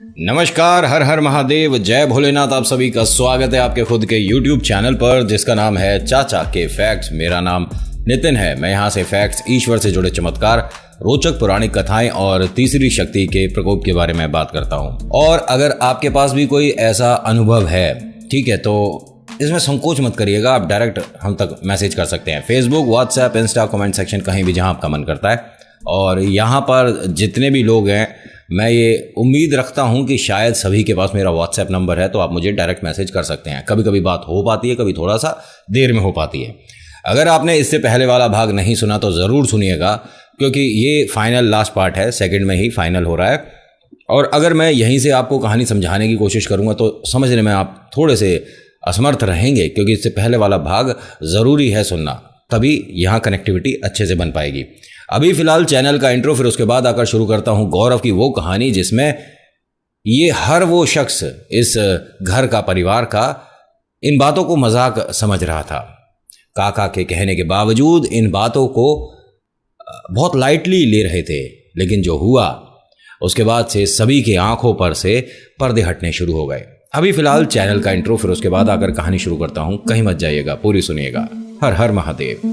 नमस्कार, हर हर महादेव, जय भोलेनाथ। आप सभी का स्वागत है आपके खुद के YouTube चैनल पर जिसका नाम है चाचा के फैक्ट्स। मेरा नाम नितिन है। मैं यहाँ से फैक्ट्स, ईश्वर से जुड़े चमत्कार, रोचक पौराणिक कथाएं और तीसरी शक्ति के प्रकोप के बारे में बात करता हूँ। और अगर आपके पास भी कोई ऐसा अनुभव है, ठीक है, तो इसमें संकोच मत करिएगा। आप डायरेक्ट हम तक मैसेज कर सकते हैं, Facebook, WhatsApp, Insta, comment section, कहीं भी जहाँ आपका मन करता है। और यहाँ पर जितने भी लोग हैं, मैं ये उम्मीद रखता हूँ कि शायद सभी के पास मेरा व्हाट्सएप नंबर है, तो आप मुझे डायरेक्ट मैसेज कर सकते हैं। कभी कभी बात हो पाती है, कभी थोड़ा सा देर में हो पाती है। अगर आपने इससे पहले वाला भाग नहीं सुना तो ज़रूर सुनिएगा, क्योंकि ये फाइनल लास्ट पार्ट है, सेकंड में ही फाइनल हो रहा है। और अगर मैं यहीं से आपको कहानी समझाने की कोशिश करूँगा तो समझने में आप थोड़े से असमर्थ रहेंगे, क्योंकि इससे पहले वाला भाग ज़रूरी है सुनना, तभी यहाँ कनेक्टिविटी अच्छे से बन पाएगी। अभी फ़िलहाल चैनल का इंट्रो, फिर उसके बाद आकर शुरू करता हूँ गौरव की वो कहानी जिसमें ये हर वो शख्स इस घर का, परिवार का, इन बातों को मजाक समझ रहा था। काका के कहने के बावजूद इन बातों को बहुत लाइटली ले रहे थे, लेकिन जो हुआ उसके बाद से सभी के आंखों पर से पर्दे हटने शुरू हो गए। अभी फ़िलहाल चैनल का इंट्रो, फिर उसके बाद आकर कहानी शुरू करता हूँ। कहीं मत जाइएगा, पूरी सुनिएगा। हर हर महादेव।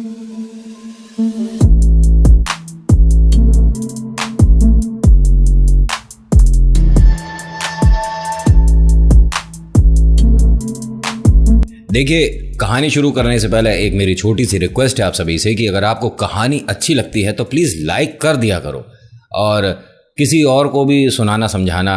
देखिए, कहानी शुरू करने से पहले एक मेरी छोटी सी रिक्वेस्ट है आप सभी से कि अगर आपको कहानी अच्छी लगती है तो प्लीज़ लाइक कर दिया करो, और किसी और को भी सुनाना समझाना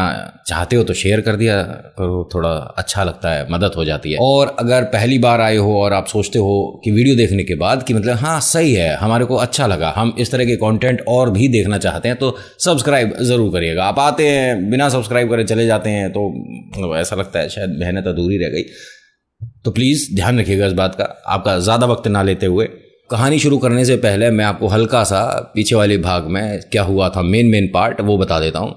चाहते हो तो शेयर कर दिया करो, थोड़ा अच्छा लगता है, मदद हो जाती है। और अगर पहली बार आए हो और आप सोचते हो कि वीडियो देखने के बाद कि मतलब हाँ सही है, हमारे को अच्छा लगा, हम इस तरह के कंटेंट और भी देखना चाहते हैं, तो सब्सक्राइब ज़रूर करिएगा। आप आते हैं बिना सब्सक्राइब करे चले जाते हैं तो ऐसा लगता है शायद मेहनत अधूरी रह गई। तो प्लीज़ ध्यान रखिएगा इस बात का। आपका ज़्यादा वक्त ना लेते हुए कहानी शुरू करने से पहले मैं आपको हल्का सा पीछे वाले भाग में क्या हुआ था, मेन पार्ट वो बता देता हूँ।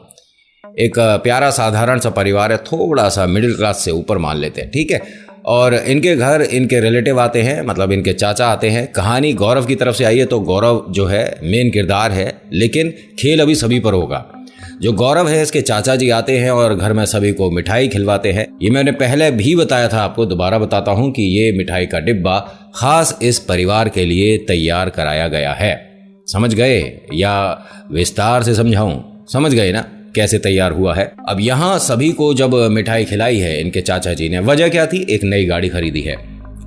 एक प्यारा साधारण सा परिवार है, थोड़ा सा मिडिल क्लास से ऊपर मान लेते हैं, ठीक है। और इनके घर इनके रिलेटिव आते हैं, मतलब इनके चाचा आते हैं। कहानी गौरव की तरफ से आई है, तो गौरव जो है मेन किरदार है, लेकिन खेल अभी सभी पर होगा। जो गौरव है, इसके चाचा जी आते हैं और घर में सभी को मिठाई खिलवाते हैं। ये मैंने पहले भी बताया था आपको, दोबारा बताता हूँ कि ये मिठाई का डिब्बा खास इस परिवार के लिए तैयार कराया गया है। समझ गए या विस्तार से समझाऊं? समझ गए ना कैसे तैयार हुआ है? अब यहाँ सभी को जब मिठाई खिलाई है इनके चाचा जी ने, वजह क्या थी? एक नई गाड़ी खरीदी है,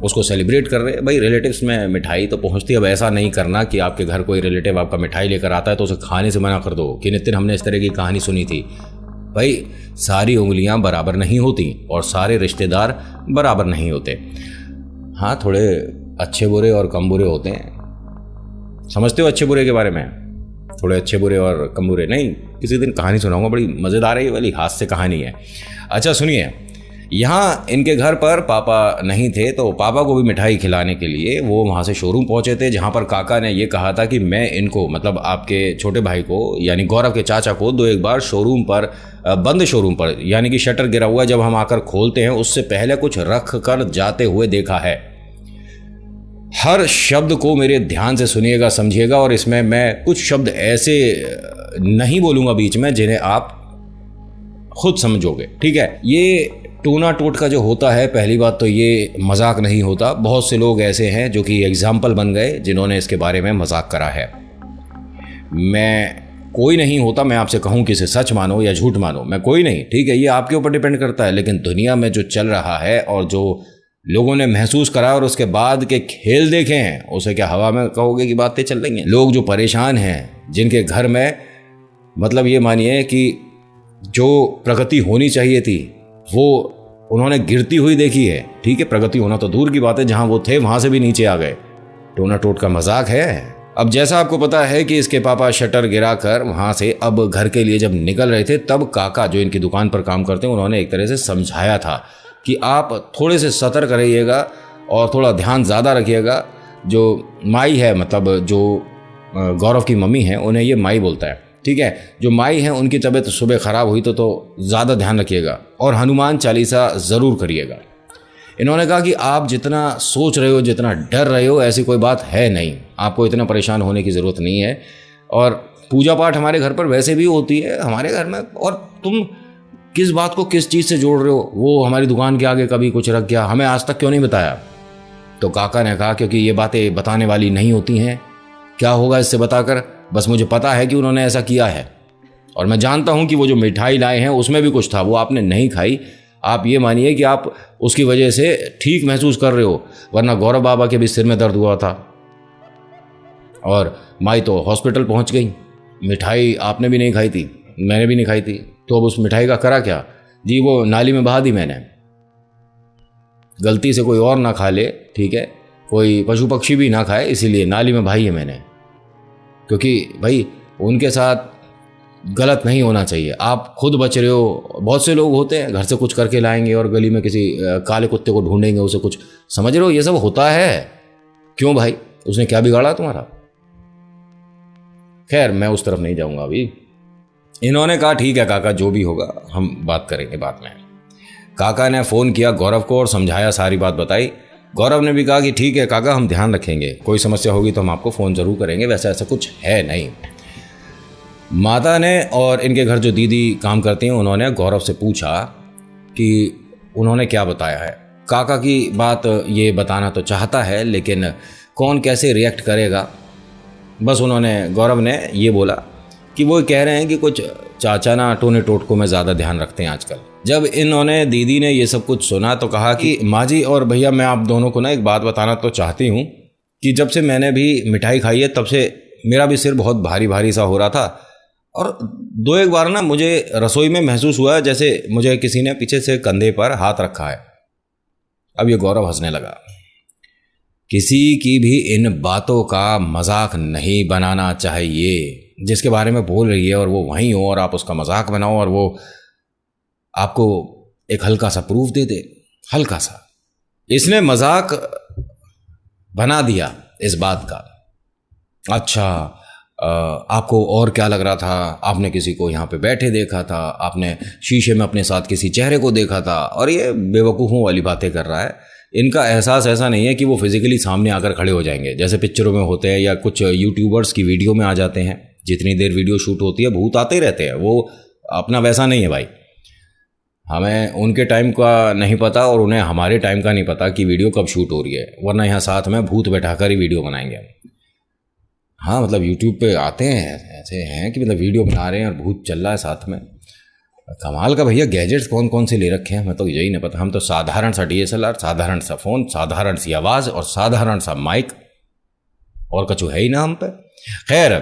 उसको सेलिब्रेट कर रहे हैं। भाई रिलेटिव्स में मिठाई तो पहुंचती है। अब ऐसा नहीं करना कि आपके घर कोई रिलेटिव आपका मिठाई लेकर आता है तो उसे खाने से मना कर दो कि नितिन हमने इस तरह की कहानी सुनी थी। भाई सारी उंगलियां बराबर नहीं होती और सारे रिश्तेदार बराबर नहीं होते। हाँ, थोड़े अच्छे बुरे और कम बुरे होते हैं। समझते हो अच्छे बुरे के बारे में? थोड़े अच्छे बुरे और कम बुरे। नहीं, किसी दिन कहानी सुनाऊंगा, बड़ी मज़ेदार है, ये वाली हास्य कहानी है। अच्छा सुनिए, यहाँ इनके घर पर पापा नहीं थे, तो पापा को भी मिठाई खिलाने के लिए वो वहाँ से शोरूम पहुँचे थे, जहाँ पर काका ने ये कहा था कि मैं इनको, मतलब आपके छोटे भाई को, यानी गौरव के चाचा को, दो एक बार शोरूम पर, बंद शोरूम पर, यानी कि शटर गिरा हुआ, जब हम आकर खोलते हैं उससे पहले कुछ रख कर जाते हुए देखा है। हर शब्द को मेरे ध्यान से सुनिएगा, समझिएगा, और इसमें मैं कुछ शब्द ऐसे नहीं बोलूँगा बीच में जिन्हें आप खुद समझोगे, ठीक है। ये टूना टोटका जो होता है, पहली बात तो ये मजाक नहीं होता। बहुत से लोग ऐसे हैं जो कि एग्जाम्पल बन गए जिन्होंने इसके बारे में मजाक करा है। मैं कोई नहीं होता, मैं आपसे कहूँ कि इसे सच मानो या झूठ मानो, मैं कोई नहीं, ठीक है, ये आपके ऊपर डिपेंड करता है। लेकिन दुनिया में जो चल रहा है और जो लोगों ने महसूस करा और उसके बाद के खेल देखे हैं, उसे क्या हवा में कहोगे कि बातें चल रही हैं? लोग जो परेशान हैं, जिनके घर में, मतलब ये मानिए कि जो प्रगति होनी चाहिए थी वो उन्होंने गिरती हुई देखी है, ठीक है। प्रगति होना तो दूर की बात है, जहां वो थे वहां से भी नीचे आ गए। टोना टोट का मजाक है। अब जैसा आपको पता है कि इसके पापा शटर गिराकर वहां से अब घर के लिए जब निकल रहे थे, तब काका जो इनकी दुकान पर काम करते हैं, उन्होंने एक तरह से समझाया था कि आप थोड़े से सतर्क रहिएगा और थोड़ा ध्यान ज़्यादा रखिएगा। जो माई है, मतलब जो गौरव की मम्मी है, उन्हें ये माई बोलता है, ठीक है। जो माई हैं उनकी तबीयत सुबह ख़राब हुई तो ज़्यादा ध्यान रखिएगा और हनुमान चालीसा ज़रूर करिएगा। इन्होंने कहा कि आप जितना सोच रहे हो, जितना डर रहे हो, ऐसी कोई बात है नहीं, आपको इतना परेशान होने की ज़रूरत नहीं है। और पूजा पाठ हमारे घर पर वैसे भी होती है, हमारे घर में, और तुम किस बात को किस चीज़ से जोड़ रहे हो? वो हमारी दुकान के आगे कभी कुछ रख गया, हमें आज तक क्यों नहीं बताया? तो काका ने कहा क्योंकि ये बातें बताने वाली नहीं होती हैं। क्या होगा इससे बताकर? बस मुझे पता है कि उन्होंने ऐसा किया है और मैं जानता हूं कि वो जो मिठाई लाए हैं उसमें भी कुछ था, वो आपने नहीं खाई। आप ये मानिए कि आप उसकी वजह से ठीक महसूस कर रहे हो, वरना गौरव बाबा के भी सिर में दर्द हुआ था और माई तो हॉस्पिटल पहुंच गई। मिठाई आपने भी नहीं खाई थी, मैंने भी नहीं खाई थी, तो अब उस मिठाई का करा क्या? जी वो नाली में बहा दी मैंने। गलती से कोई और ना खा ले, ठीक है, कोई पशु पक्षी भी ना खाए, इसीलिए नाली में बहाई है मैंने, क्योंकि भाई उनके साथ गलत नहीं होना चाहिए। आप खुद बच रहे हो, बहुत से लोग होते हैं घर से कुछ करके लाएंगे और गली में किसी काले कुत्ते को ढूंढेंगे, उसे कुछ, समझ रहे हो, ये सब होता है। क्यों भाई, उसने क्या बिगाड़ा तुम्हारा? खैर मैं उस तरफ नहीं जाऊंगा अभी। इन्होंने कहा ठीक है काका, जो भी होगा हम बात करेंगे बाद में। काका ने फ़ोन किया गौरव को और समझाया, सारी बात बताई। गौरव ने भी कहा कि ठीक है काका, हम ध्यान रखेंगे, कोई समस्या होगी तो हम आपको फ़ोन ज़रूर करेंगे, वैसे ऐसा कुछ है नहीं। माता ने और इनके घर जो दीदी काम करती हैं उन्होंने गौरव से पूछा कि उन्होंने क्या बताया है। काका की बात ये बताना तो चाहता है लेकिन कौन कैसे रिएक्ट करेगा, बस उन्होंने, गौरव ने ये बोला कि वो कह रहे हैं कि कुछ चाचा ना टोने टोटकों में ज़्यादा ध्यान रखते हैं आजकल। जब इन्होंने, दीदी ने ये सब कुछ सुना तो कहा कि माँ जी और भैया, मैं आप दोनों को ना एक बात बताना तो चाहती हूँ कि जब से मैंने भी मिठाई खाई है तब से मेरा भी सिर बहुत भारी भारी सा हो रहा था और दो एक बार ना मुझे रसोई में महसूस हुआ जैसे मुझे किसी ने पीछे से कंधे पर हाथ रखा है। अब ये गौरव हंसने लगा। किसी की भी इन बातों का मजाक नहीं बनाना चाहिए, जिसके बारे में बोल रही है और वो वहीं हो और आप उसका मजाक बनाओ और वो आपको एक हल्का सा प्रूफ दे दे, हल्का सा। इसने मजाक बना दिया इस बात का। अच्छा, आपको और क्या लग रहा था? आपने किसी को यहाँ पे बैठे देखा था, आपने शीशे में अपने साथ किसी चेहरे को देखा था, और ये बेवकूफ़ों वाली बातें कर रहा है। इनका एहसास ऐसा नहीं है कि वो फिजिकली सामने आकर खड़े हो जाएंगे जैसे पिक्चरों में होते हैं या कुछ यूट्यूबर्स की वीडियो में आ जाते हैं। जितनी देर वीडियो शूट होती है भूत आते ही रहते हैं, वो अपना वैसा नहीं है भाई। हमें उनके टाइम का नहीं पता और उन्हें हमारे टाइम का नहीं पता कि वीडियो कब शूट हो रही है, वरना यहाँ साथ में भूत बैठाकर ही वीडियो बनाएंगे हम। हाँ मतलब यूट्यूब पे आते हैं, ऐसे हैं कि मतलब वीडियो बना रहे हैं और भूत चल रहा है साथ में। कमाल का भैया, गैजेट्स कौन कौन से ले रखे हैं, मैं तो यही नहीं पता। हम तो साधारण सा DSLR, साधारण सा फ़ोन, साधारण सी आवाज़ और साधारण सा माइक, और कछु है ही ना हम पे। खैर,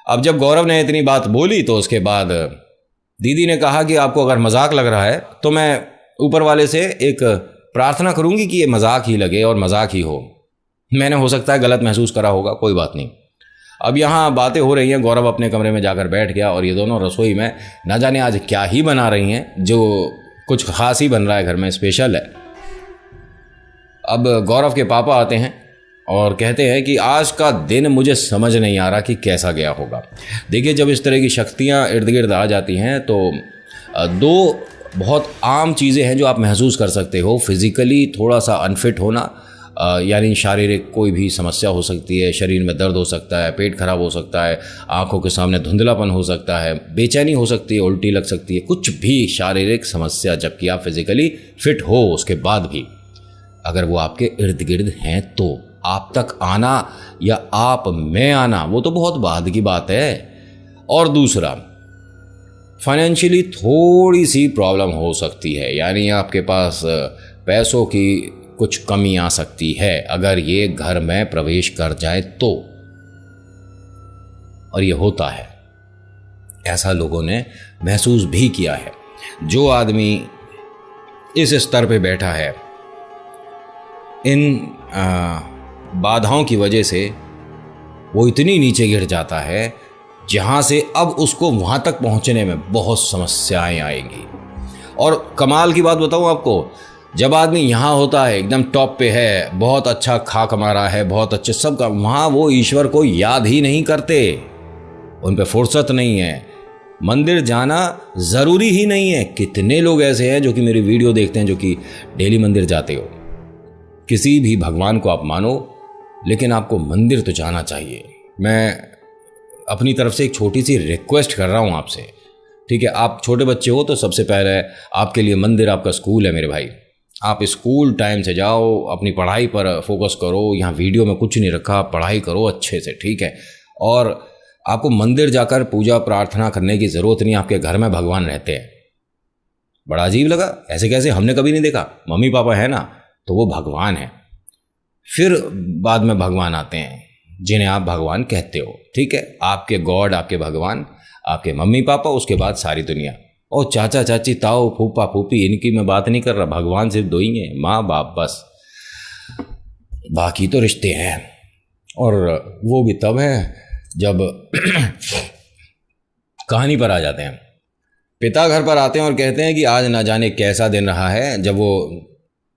अब जब गौरव ने इतनी बात बोली तो उसके बाद दीदी ने कहा कि आपको अगर मजाक लग रहा है तो मैं ऊपर वाले से एक प्रार्थना करूंगी कि ये मजाक ही लगे और मजाक ही हो। मैंने हो सकता है गलत महसूस करा होगा, कोई बात नहीं। अब यहाँ बातें हो रही हैं, गौरव अपने कमरे में जाकर बैठ गया और ये दोनों रसोई में ना जाने आज क्या ही बना रही हैं, जो कुछ खास ही बन रहा है घर में, स्पेशल है। अब गौरव के पापा आते हैं और कहते हैं कि आज का दिन मुझे समझ नहीं आ रहा कि कैसा गया होगा। देखिए, जब इस तरह की शक्तियाँ इर्द गिर्द आ जाती हैं तो दो बहुत आम चीज़ें हैं जो आप महसूस कर सकते हो। फिज़िकली थोड़ा सा अनफिट होना, यानी शारीरिक कोई भी समस्या हो सकती है, शरीर में दर्द हो सकता है, पेट खराब हो सकता है, आंखों के सामने धुंधलापन हो सकता है, बेचैनी हो सकती है, उल्टी लग सकती है, कुछ भी शारीरिक समस्या, जबकि आप फिज़िकली फिट हो उसके बाद भी अगर वो आपके इर्द गिर्द हैं तो आप तक आना या आप में आना वो तो बहुत बाद की बात है। और दूसरा, फाइनेंशियली थोड़ी सी प्रॉब्लम हो सकती है, यानी आपके पास पैसों की कुछ कमी आ सकती है अगर ये घर में प्रवेश कर जाए तो। और ये होता है, ऐसा लोगों ने महसूस भी किया है। जो आदमी इस स्तर पे बैठा है, इन बाधाओं की वजह से वो इतनी नीचे गिर जाता है जहाँ से अब उसको वहाँ तक पहुँचने में बहुत समस्याएं आएंगी। और कमाल की बात बताऊँ आपको, जब आदमी यहाँ होता है, एकदम टॉप पे है, बहुत अच्छा खा कमा रहा है, बहुत अच्छे सबका, वहाँ वो ईश्वर को याद ही नहीं करते, उन पे फुर्सत नहीं है, मंदिर जाना ज़रूरी ही नहीं है। कितने लोग ऐसे हैं जो कि मेरी वीडियो देखते हैं, जो कि डेली मंदिर जाते हो। किसी भी भगवान को आप मानो, लेकिन आपको मंदिर तो जाना चाहिए। मैं अपनी तरफ से एक छोटी सी रिक्वेस्ट कर रहा हूँ आपसे ठीक है, आप छोटे बच्चे हो तो सबसे पहले आपके लिए मंदिर आपका स्कूल है मेरे भाई। आप स्कूल टाइम से जाओ, अपनी पढ़ाई पर फोकस करो। यहाँ वीडियो में कुछ नहीं रखा, पढ़ाई करो अच्छे से, ठीक है। और आपको मंदिर जाकर पूजा प्रार्थना करने की ज़रूरत नहीं, आपके घर में भगवान रहते हैं। बड़ा अजीब लगा, ऐसे कैसे, हमने कभी नहीं देखा। मम्मी पापा है ना तो वो भगवान है, फिर बाद में भगवान आते हैं जिन्हें आप भगवान कहते हो, ठीक है। आपके गॉड, आपके भगवान, आपके मम्मी पापा, उसके बाद सारी दुनिया। और चाचा चाची, ताऊ फूफा फूफी, इनकी मैं बात नहीं कर रहा। भगवान सिर्फ दो ही हैं, माँ बाप, बस। बाकी तो रिश्ते हैं, और वो भी तब है जब कहानी पर आ जाते हैं। पिता घर पर आते हैं और कहते हैं कि आज ना जाने कैसा दिन रहा है। जब वो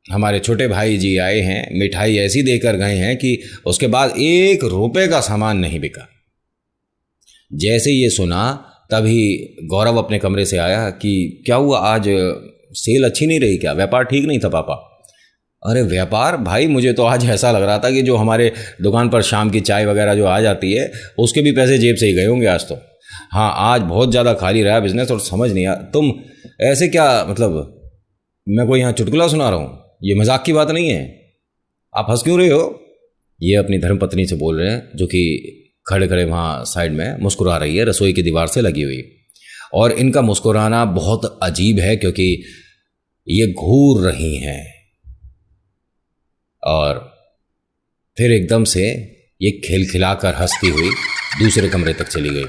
हमारे छोटे भाई जी आए हैं, मिठाई ऐसी देकर गए हैं कि उसके बाद 1 रुपए का सामान नहीं बिका। जैसे ये सुना तभी गौरव अपने कमरे से आया कि क्या हुआ, आज सेल अच्छी नहीं रही क्या, व्यापार ठीक नहीं था पापा? अरे व्यापार भाई, मुझे तो आज ऐसा लग रहा था कि जो हमारे दुकान पर शाम की चाय वगैरह जो आ जाती है उसके भी पैसे जेब से ही गए होंगे आज तो। हाँ, आज बहुत ज़्यादा खाली रहा बिजनेस। और समझ नहीं आ, तुम ऐसे क्या, मतलब मैं कोई यहाँ चुटकुला सुना रहा हूँ? ये मजाक की बात नहीं है, आप हंस क्यों रहे हो? ये अपनी धर्मपत्नी से बोल रहे हैं, जो कि खड़े खड़े वहाँ साइड में मुस्कुरा रही है, रसोई की दीवार से लगी हुई। और इनका मुस्कुराना बहुत अजीब है क्योंकि ये घूर रही हैं। और फिर एकदम से ये खिलखिलाकर हंसती हुई दूसरे कमरे तक चली गई।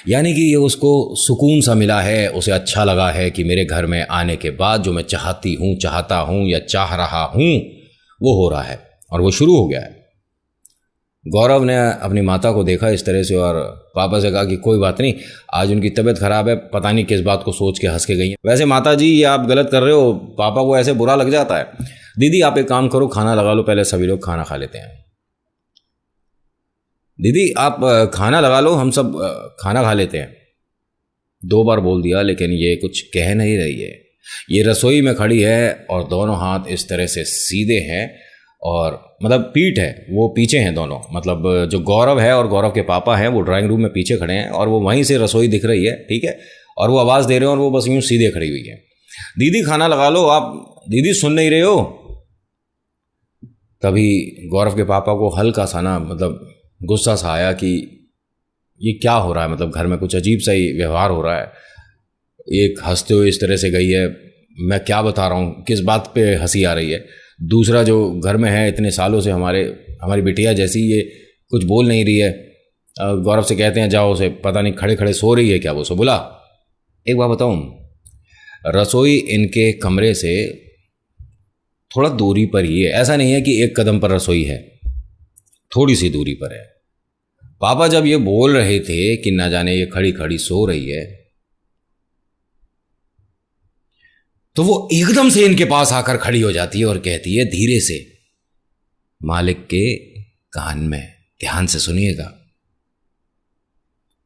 यानी कि ये उसको सुकून सा मिला है, उसे अच्छा लगा है कि मेरे घर में आने के बाद जो मैं चाहती हूँ, चाहता हूँ या चाह रहा हूँ वो हो रहा है, और वो शुरू हो गया है। गौरव ने अपनी माता को देखा इस तरह से और पापा से कहा कि कोई बात नहीं, आज उनकी तबीयत खराब है, पता नहीं किस बात को सोच के हंस के गई हैं। वैसे माता जी, ये आप गलत कर रहे हो, पापा को ऐसे बुरा लग जाता है। दीदी आप एक काम करो, खाना लगा लो, पहले सभी लोग खाना खा लेते हैं। दीदी आप खाना लगा लो, हम सब खाना खा लेते हैं। 2 बार बोल दिया लेकिन ये कुछ कह नहीं रही है। ये रसोई में खड़ी है और दोनों हाथ इस तरह से सीधे हैं, और मतलब पीठ है, वो पीछे हैं दोनों। मतलब जो गौरव है और गौरव के पापा हैं वो ड्राइंग रूम में पीछे खड़े हैं, और वो वहीं से रसोई दिख रही है, ठीक है। और वो आवाज़ दे रहे हैं और वो बस यूँ सीधे खड़ी हुई है। दीदी खाना लगा लो, आप दीदी सुन नहीं रहे हो? तभी गौरव के पापा को हल्का सा ना, मतलब गुस्सा सा आया कि ये क्या हो रहा है, मतलब घर में कुछ अजीब सा ही व्यवहार हो रहा है। एक हंसते हुए इस तरह से गई है, मैं क्या बता रहा हूँ, किस बात पे हंसी आ रही है। दूसरा जो घर में है इतने सालों से हमारी बिटिया जैसी, ये कुछ बोल नहीं रही है। गौरव से कहते हैं जाओ, उसे पता नहीं खड़े खड़े सो रही है क्या, वो सो बुला। एक बात बताऊँ, रसोई इनके कमरे से थोड़ा दूरी पर ही है, ऐसा नहीं है कि 1 कदम पर रसोई है, थोड़ी सी दूरी पर है। पापा जब ये बोल रहे थे कि ना जाने ये खड़ी खड़ी सो रही है, तो वो एकदम से इनके पास आकर खड़ी हो जाती है और कहती है धीरे से, मालिक के कान में ध्यान से सुनिएगा,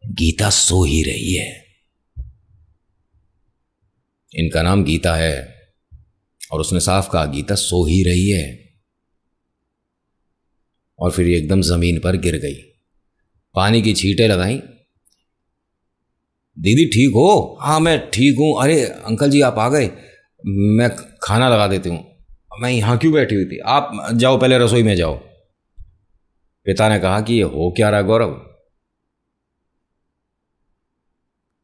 गीता सो ही रही है। इनका नाम गीता है और उसने साफ कहा गीता सो ही रही है। और फिर ये एकदम जमीन पर गिर गई, पानी की छींटें लगाई। दीदी ठीक हो? हाँ मैं ठीक हूँ। अरे अंकल जी आप आ गए, मैं खाना लगा देती हूँ। मैं यहाँ क्यों बैठी हुई थी, आप जाओ पहले रसोई में जाओ। पिता ने कहा कि ये हो क्या रहा गौरव?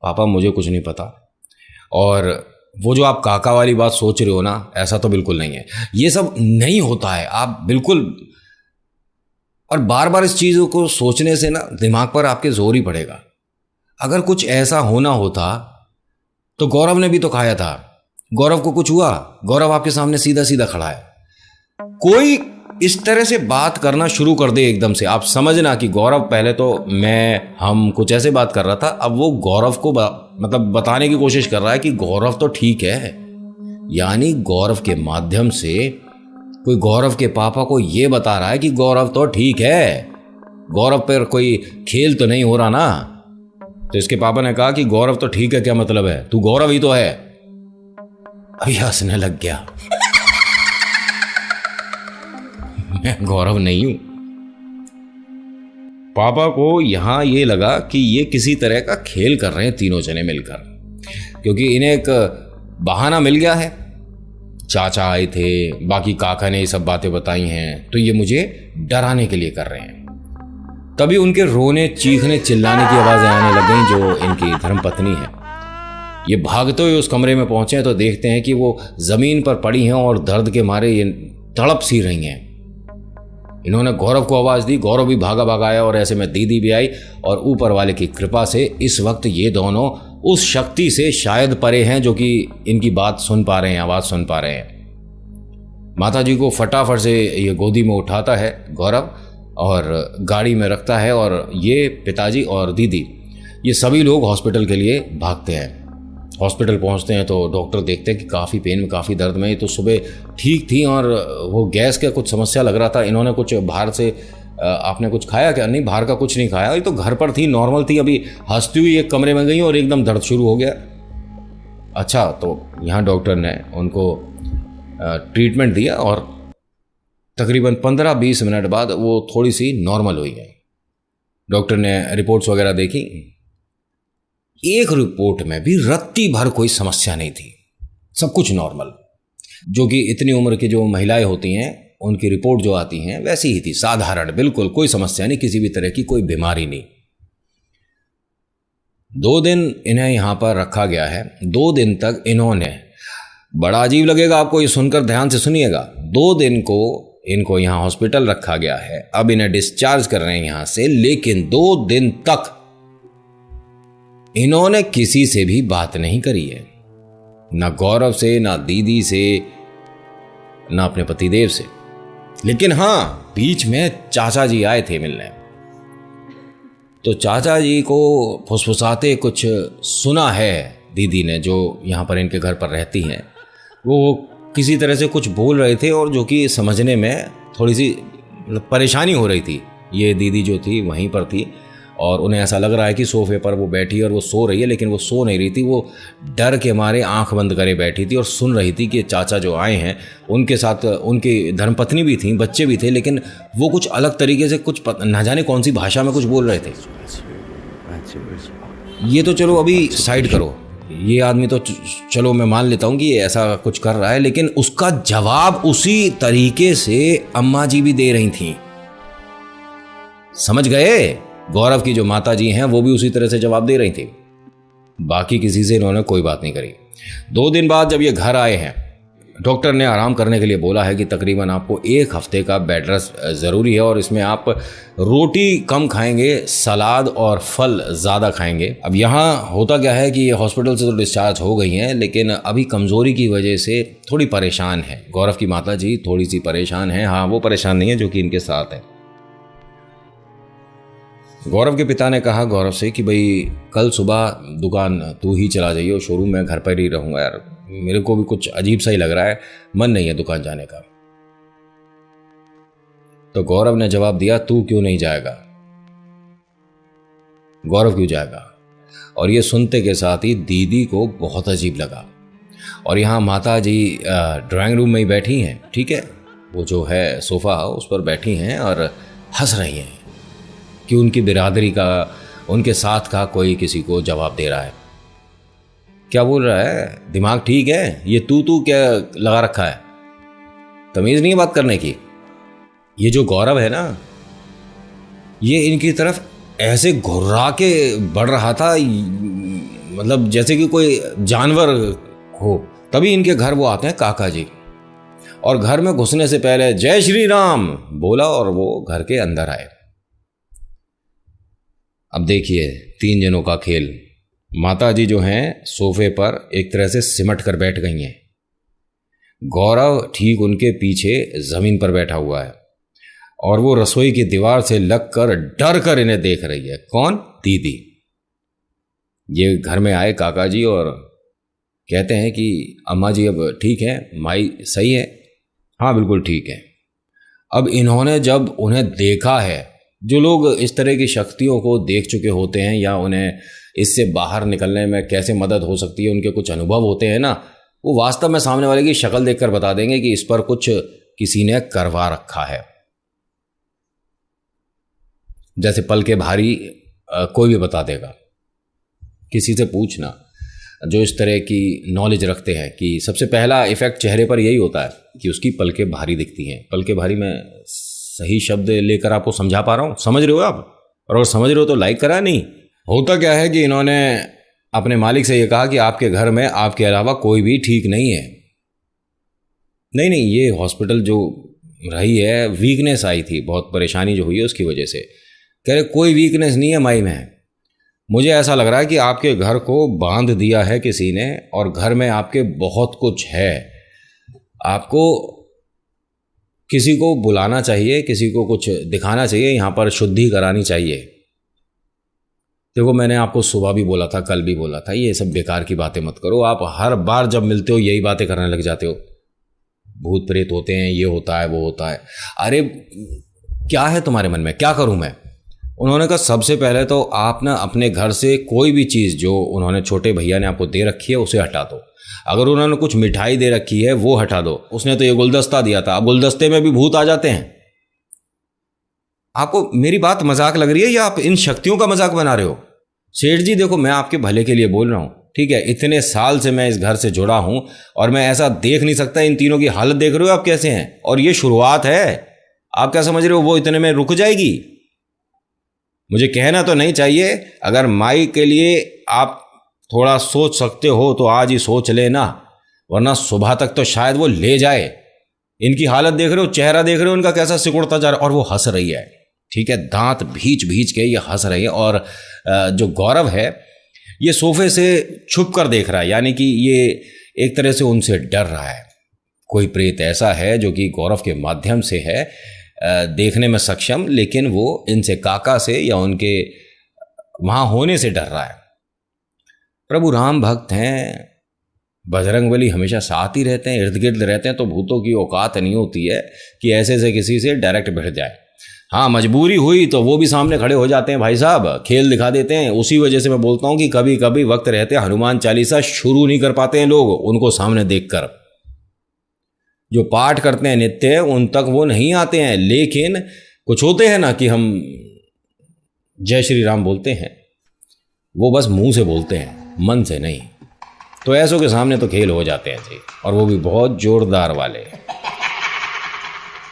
पापा मुझे कुछ नहीं पता, और वो जो आप काका वाली बात सोच रहे हो ना, ऐसा तो बिल्कुल नहीं है, ये सब नहीं होता है, आप बिल्कुल। और बार बार इस चीज़ों को सोचने से ना दिमाग पर आपके जोर ही पड़ेगा। अगर कुछ ऐसा होना होता तो गौरव ने भी तो खाया था, गौरव को कुछ हुआ, गौरव आपके सामने सीधा सीधा खड़ा है। कोई इस तरह से बात करना शुरू कर दे एकदम से, आप समझना कि गौरव, पहले तो हम कुछ ऐसे बात कर रहा था, अब वो गौरव को मतलब बताने की कोशिश कर रहा है कि गौरव तो ठीक है। यानी गौरव के माध्यम से कोई गौरव के पापा को ये बता रहा है कि गौरव तो ठीक है, गौरव पर कोई खेल तो नहीं हो रहा ना। तो इसके पापा ने कहा कि गौरव तो ठीक है, क्या मतलब है, तू गौरव ही तो है। अभी हंसने लग गया। मैं गौरव नहीं हूं। पापा को यहां ये लगा कि ये किसी तरह का खेल कर रहे हैं तीनों जने मिलकर। क्योंकि इन्हें एक बहाना मिल गया है। चाचा आए थे, बाकी काका ने ये सब बातें बताई हैं, तो ये मुझे डराने के लिए कर रहे हैं। तभी उनके रोने, चीखने, चिल्लाने की आवाज़ें आने लग गईं जो इनकी धर्मपत्नी है। ये भागते हुए उस कमरे में पहुंचे हैं तो देखते हैं कि वो ज़मीन पर पड़ी हैं और दर्द के मारे ये तड़प सी रही हैं। इन्होंने गौरव को आवाज़ दी, गौरव भी भागा आया और ऐसे में दीदी भी आई और ऊपर वाले की कृपा से इस वक्त ये दोनों उस शक्ति से शायद परे हैं जो कि इनकी बात सुन पा रहे हैं, आवाज़ सुन पा रहे हैं। माता जी को फटाफट से ये गोदी में उठाता है गौरव और गाड़ी में रखता है और ये पिताजी और दीदी ये सभी लोग हॉस्पिटल के लिए भागते हैं। हॉस्पिटल पहुंचते हैं तो डॉक्टर देखते हैं कि काफ़ी पेन में, काफ़ी दर्द में। ये तो सुबह ठीक थी और वो गैस का कुछ समस्या लग रहा था। इन्होंने कुछ बाहर से आपने कुछ खाया क्या? नहीं, बाहर का कुछ नहीं खाया, ये तो घर पर थी, नॉर्मल थी। अभी हंसती हुई एक कमरे में गई और एकदम दर्द शुरू हो गया। अच्छा, तो यहाँ डॉक्टर ने उनको ट्रीटमेंट दिया और तकरीबन 15-20 मिनट बाद वो थोड़ी सी नॉर्मल हुई है। डॉक्टर ने रिपोर्ट्स वगैरह देखी, एक रिपोर्ट में भी रत्ती भर कोई समस्या नहीं थी, सब कुछ नॉर्मल। जो कि इतनी उम्र की जो महिलाएं होती हैं उनकी रिपोर्ट जो आती हैं वैसी ही थी, साधारण, बिल्कुल कोई समस्या नहीं, किसी भी तरह की कोई बीमारी नहीं। 2 दिन इन्हें यहाँ पर रखा गया है। 2 दिन तक इन्होंने, बड़ा अजीब लगेगा आपको ये सुनकर, ध्यान से सुनिएगा, 2 दिन को इनको यहाँ हॉस्पिटल रखा गया है। अब इन्हें डिस्चार्ज कर रहे हैं यहाँ से, लेकिन 2 दिन तक इन्होंने किसी से भी बात नहीं करी है, ना गौरव से, ना दीदी से, ना अपने पतिदेव से। लेकिन हाँ, बीच में चाचा जी आए थे मिलने, तो चाचा जी को फुसफुसाते कुछ सुना है दीदी ने, जो यहाँ पर इनके घर पर रहती हैं। वो किसी तरह से कुछ बोल रहे थे और जो कि समझने में थोड़ी सी परेशानी हो रही थी। ये दीदी जो थी वहीं पर थी और उन्हें ऐसा लग रहा है कि सोफे पर वो बैठी और वो सो रही है, लेकिन वो सो नहीं रही थी। वो डर के मारे आंख बंद करे बैठी थी और सुन रही थी कि चाचा जो आए हैं उनके साथ उनकी धर्मपत्नी भी थी, बच्चे भी थे, लेकिन वो कुछ अलग तरीके से, कुछ ना जाने कौन सी भाषा में कुछ बोल रहे थे। ये तो चलो अभी साइड करो, ये आदमी तो चलो मैं मान लेता हूँ कि ये ऐसा कुछ कर रहा है, लेकिन उसका जवाब उसी तरीके से अम्मा जी भी दे रही थी। समझ गए? गौरव की जो माता जी हैं वो भी उसी तरह से जवाब दे रही थी। बाकी किसी से इन्होंने कोई बात नहीं करी। 2 दिन बाद जब ये घर आए हैं, डॉक्टर ने आराम करने के लिए बोला है कि तकरीबन आपको 1 हफ्ते का बेड रेस्ट ज़रूरी है और इसमें आप रोटी कम खाएंगे, सलाद और फल ज़्यादा खाएंगे। अब यहाँ होता क्या है कि ये हॉस्पिटल से तो डिस्चार्ज हो गई हैं, लेकिन अभी कमज़ोरी की वजह से थोड़ी परेशान है। गौरव की माता जी थोड़ी सी परेशान हैं। हाँ, वो परेशान नहीं है जो कि इनके साथ है। गौरव के पिता ने कहा गौरव से कि भाई कल सुबह दुकान तू ही चला जाइए, शोरूम में घर पर ही रहूँगा यार, मेरे को भी कुछ अजीब सा ही लग रहा है, मन नहीं है दुकान जाने का। तो गौरव ने जवाब दिया, तू क्यों नहीं जाएगा? गौरव क्यों जाएगा? और ये सुनते के साथ ही दीदी को बहुत अजीब लगा। और यहाँ माता जी ड्राइंग रूम में ही बैठी हैं, ठीक है, वो जो है सोफ़ा उस पर बैठी हैं और हंस रही हैं कि उनकी बिरादरी का, उनके साथ का कोई किसी को जवाब दे रहा है। क्या बोल रहा है? दिमाग ठीक है? ये तू क्या लगा रखा है? तमीज़ नहीं है बात करने की। ये जो गौरव है ना, ये इनकी तरफ ऐसे घुर्रा के बढ़ रहा था, मतलब जैसे कि कोई जानवर हो। तभी इनके घर वो आते हैं काका जी, और घर में घुसने से पहले जय श्री राम बोला और वो घर के अंदर आए। अब देखिए 3 जनों का खेल। माता जी जो हैं सोफे पर एक तरह से सिमट कर बैठ गई हैं। गौरव ठीक उनके पीछे ज़मीन पर बैठा हुआ है और वो रसोई की दीवार से लगकर डर कर इन्हें देख रही है। कौन? दीदी। ये घर में आए काका जी और कहते हैं कि अम्मा जी अब ठीक है, माई सही है? हाँ बिल्कुल ठीक है। अब इन्होंने जब उन्हें देखा है, जो लोग इस तरह की शक्तियों को देख चुके होते हैं या उन्हें इससे बाहर निकलने में कैसे मदद हो सकती है, उनके कुछ अनुभव होते हैं ना, वो वास्तव में सामने वाले की शक्ल देखकर बता देंगे कि इस पर कुछ किसी ने करवा रखा है। जैसे पल के भारी कोई भी बता देगा, किसी से पूछना। जो इस तरह की नॉलेज रखते हैं कि सबसे पहला इफेक्ट चेहरे पर यही होता है कि उसकी पलकें भारी दिखती हैं। पलकें भारी, मैं सही शब्द लेकर आपको समझा पा रहा हूँ? समझ रहे हो आप? और अगर समझ रहे हो तो लाइक करा नहीं। होता क्या है कि इन्होंने अपने मालिक से ये कहा कि आपके घर में आपके अलावा कोई भी ठीक नहीं है। नहीं, ये हॉस्पिटल जो रही है, वीकनेस आई थी, बहुत परेशानी जो हुई है उसकी वजह से। कह रहे कोई वीकनेस नहीं है माई में, मुझे ऐसा लग रहा है कि आपके घर को बांध दिया है किसी ने और घर में आपके बहुत कुछ है। आपको किसी को बुलाना चाहिए, किसी को कुछ दिखाना चाहिए, यहाँ पर शुद्धि करानी चाहिए। देखो, मैंने आपको सुबह भी बोला था, कल भी बोला था, ये सब बेकार की बातें मत करो। आप हर बार जब मिलते हो यही बातें करने लग जाते हो, भूत प्रेत होते हैं, ये होता है, वो होता है। अरे क्या है तुम्हारे मन में, क्या करूं मैं? उन्होंने कहा सबसे पहले तो आप ना अपने घर से कोई भी चीज़ जो उन्होंने छोटे भैया ने आपको दे रखी है उसे हटा दो। अगर उन्होंने कुछ मिठाई दे रखी है वो हटा दो। उसने तो ये गुलदस्ता दिया था, अब गुलदस्ते में भी भूत आ जाते हैं। आपको मेरी बात मजाक लग रही है या आप इन शक्तियों का मजाक बना रहे हो? सेठ जी देखो, मैं आपके भले के लिए बोल रहा हूँ, ठीक है? इतने साल से मैं इस घर से जुड़ा हूं और मैं ऐसा देख नहीं सकता। इन तीनों की हालत देख रहे हो आप कैसे हैं? और ये शुरुआत है। आप क्या समझ रहे हो वो इतने में रुक जाएगी? मुझे कहना तो नहीं चाहिए। अगर माई के लिए आप थोड़ा सोच सकते हो तो आज ही सोच लेना, वरना सुबह तक तो शायद वो ले जाए। इनकी हालत देख रहे हो, चेहरा देख रहे हो इनका कैसा सिकुड़ता जा रहा है। और वो हंस रही है, ठीक है? दांत भींच भींच के ये हंस रही है। और जो गौरव है ये सोफे से छुप कर देख रहा है, यानी कि ये एक तरह से उनसे डर रहा है। कोई प्रेत ऐसा है जो कि गौरव के माध्यम से है देखने में सक्षम, लेकिन वो इनसे, काका से या उनके वहाँ होने से डर रहा है। प्रभु राम भक्त हैं, बजरंगबली हमेशा साथ ही रहते हैं, इर्द गिर्द रहते हैं, तो भूतों की औकात नहीं होती है कि ऐसे से किसी से डायरेक्ट भिड़ जाए। हाँ, मजबूरी हुई तो वो भी सामने खड़े हो जाते हैं भाई साहब, खेल दिखा देते हैं। उसी वजह से मैं बोलता हूँ कि कभी कभी वक्त रहते हनुमान चालीसा शुरू नहीं कर पाते हैं लोग उनको सामने देखकर। जो पाठ करते हैं नित्य उन तक वो नहीं आते हैं, लेकिन कुछ होते हैं ना कि हम जय श्री राम बोलते हैं, वो बस मुंह से बोलते हैं, मन से नहीं। तो ऐसों के सामने तो खेल हो जाते हैं जी, और वो भी बहुत जोरदार वाले।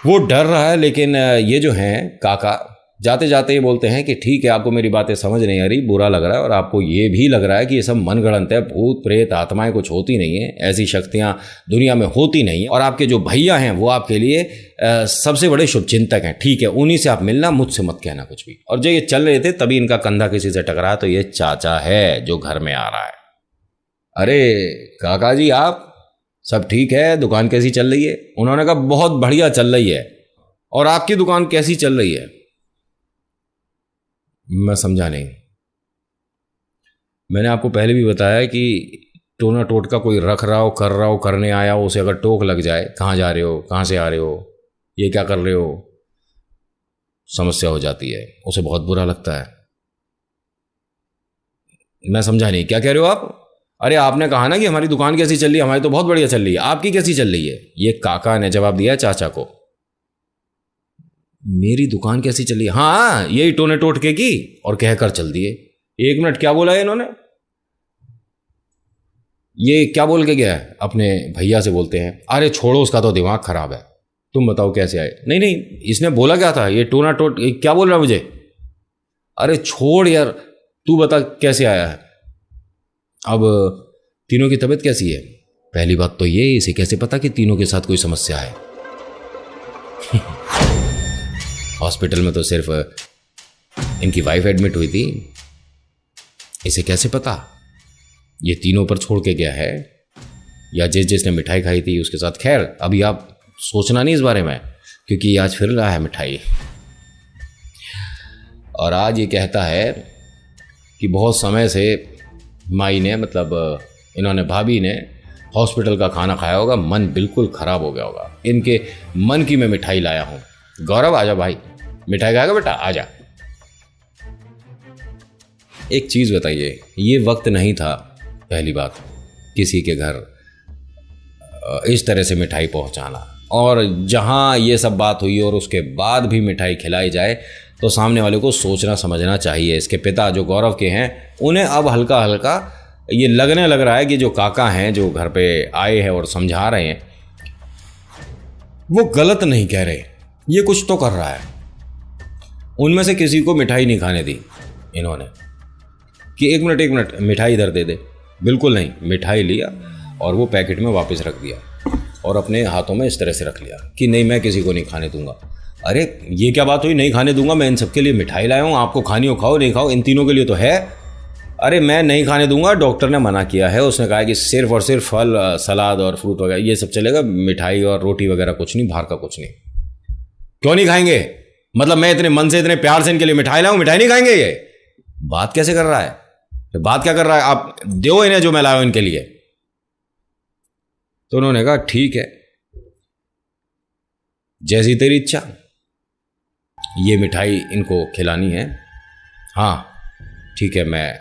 वो डर रहा है, लेकिन ये जो हैं काका जाते जाते ये बोलते हैं कि ठीक है, आपको मेरी बातें समझ नहीं आ रही, बुरा लग रहा है, और आपको ये भी लग रहा है कि ये सब मनगढ़ंत है, भूत प्रेत आत्माएं कुछ होती नहीं है, ऐसी शक्तियां दुनिया में होती नहीं है। और आपके जो भैया हैं वो आपके लिए सबसे बड़े शुभचिंतक हैं, ठीक है? उन्हीं से आप मिलना, मुझसे मत कहना कुछ भी। और जो ये चल रहे थे तभी इनका कंधा किसी से टकराया, तो ये चाचा है जो घर में आ रहा है। अरे काका जी, आप सब ठीक है? दुकान कैसी चल रही है? उन्होंने कहा बहुत बढ़िया चल रही है। और आपकी दुकान कैसी चल रही है? मैं समझा नहीं। मैंने आपको पहले भी बताया कि टोना टोटका कोई रख रहा हो, कर रहा हो, करने आया हो, उसे अगर टोक लग जाए, कहाँ जा रहे हो, कहाँ से आ रहे हो, ये क्या कर रहे हो, समस्या हो जाती है, उसे बहुत बुरा लगता है। मैं समझा नहीं, क्या कह रहे हो आप? अरे आपने कहा ना कि हमारी दुकान कैसी चल रही है, हमारी तो बहुत बढ़िया चल रही है, आपकी कैसी चल रही है? ये काका ने जवाब दिया चाचा को। मेरी दुकान कैसी चल रही है? हाँ, यही टोने टोटके की, और कहकर चल दिए। 1 मिनट, क्या बोला है इन्होंने? ये क्या बोल के गया है? अपने भैया से बोलते हैं, अरे छोड़ो, उसका तो दिमाग खराब है, तुम बताओ कैसे आए? नहीं नहीं, इसने बोला क्या था? ये टोना टोट क्या बोल रहा है मुझे? अरे छोड़ यार, तू बता कैसे आया है? अब तीनों की तबीयत कैसी है? पहली बात तो ये, इसे कैसे पता कि तीनों के साथ कोई समस्या है? हॉस्पिटल में तो सिर्फ इनकी वाइफ एडमिट हुई थी, इसे कैसे पता? ये तीनों पर छोड़ के गया है, या जिसने मिठाई खाई थी उसके साथ? खैर, अभी आप सोचना नहीं इस बारे में, क्योंकि आज फिर रहा है मिठाई। और आज ये कहता है कि बहुत समय से माई ने, मतलब इन्होंने, भाभी ने हॉस्पिटल का खाना खाया होगा, मन बिल्कुल खराब हो गया होगा। इनके मन की मैं मिठाई लाया हूं। गौरव आजा भाई, मिठाई खाएगा बेटा, आजा। एक चीज बताइए, ये वक्त नहीं था पहली बात किसी के घर इस तरह से मिठाई पहुंचाना, और जहां ये सब बात हुई और उसके बाद भी मिठाई खिलाई जाए तो सामने वाले को सोचना समझना चाहिए। इसके पिता जो गौरव के हैं, उन्हें अब हल्का हल्का ये लगने लग रहा है कि जो काका हैं जो घर पे आए हैं और समझा रहे हैं वो गलत नहीं कह रहे, ये कुछ तो कर रहा है। उनमें से किसी को मिठाई नहीं खाने दी इन्होंने कि एक मिनट मिठाई इधर दे दे। बिल्कुल नहीं, मिठाई लिया और वो पैकेट में वापस रख दिया और अपने हाथों में इस तरह से रख लिया कि नहीं मैं किसी को नहीं खाने दूंगा। अरे ये क्या बात हुई, नहीं खाने दूंगा? मैं इन सबके लिए मिठाई लाया हूँ, आपको खानी हो खाओ, नहीं खाओ, इन तीनों के लिए तो है। अरे मैं नहीं खाने दूंगा, डॉक्टर ने मना किया है, उसने कहा है कि सिर्फ और सिर्फ फल, सलाद और फ्रूट वगैरह ये सब चलेगा, मिठाई और रोटी वगैरह कुछ नहीं, बाहर का कुछ नहीं। क्यों नहीं खाएंगे? मतलब मैं इतने मन से इतने प्यार से इनके लिए मिठाई लाऊं, मिठाई नहीं खाएंगे? ये बात कैसे कर रहा है? बात क्या कर रहा है? आप दो इन्हें जो मैं लाया हूं इनके लिए। तो उन्होंने कहा ठीक है, जैसी तेरी इच्छा, ये मिठाई इनको खिलानी है। हाँ ठीक है, मैं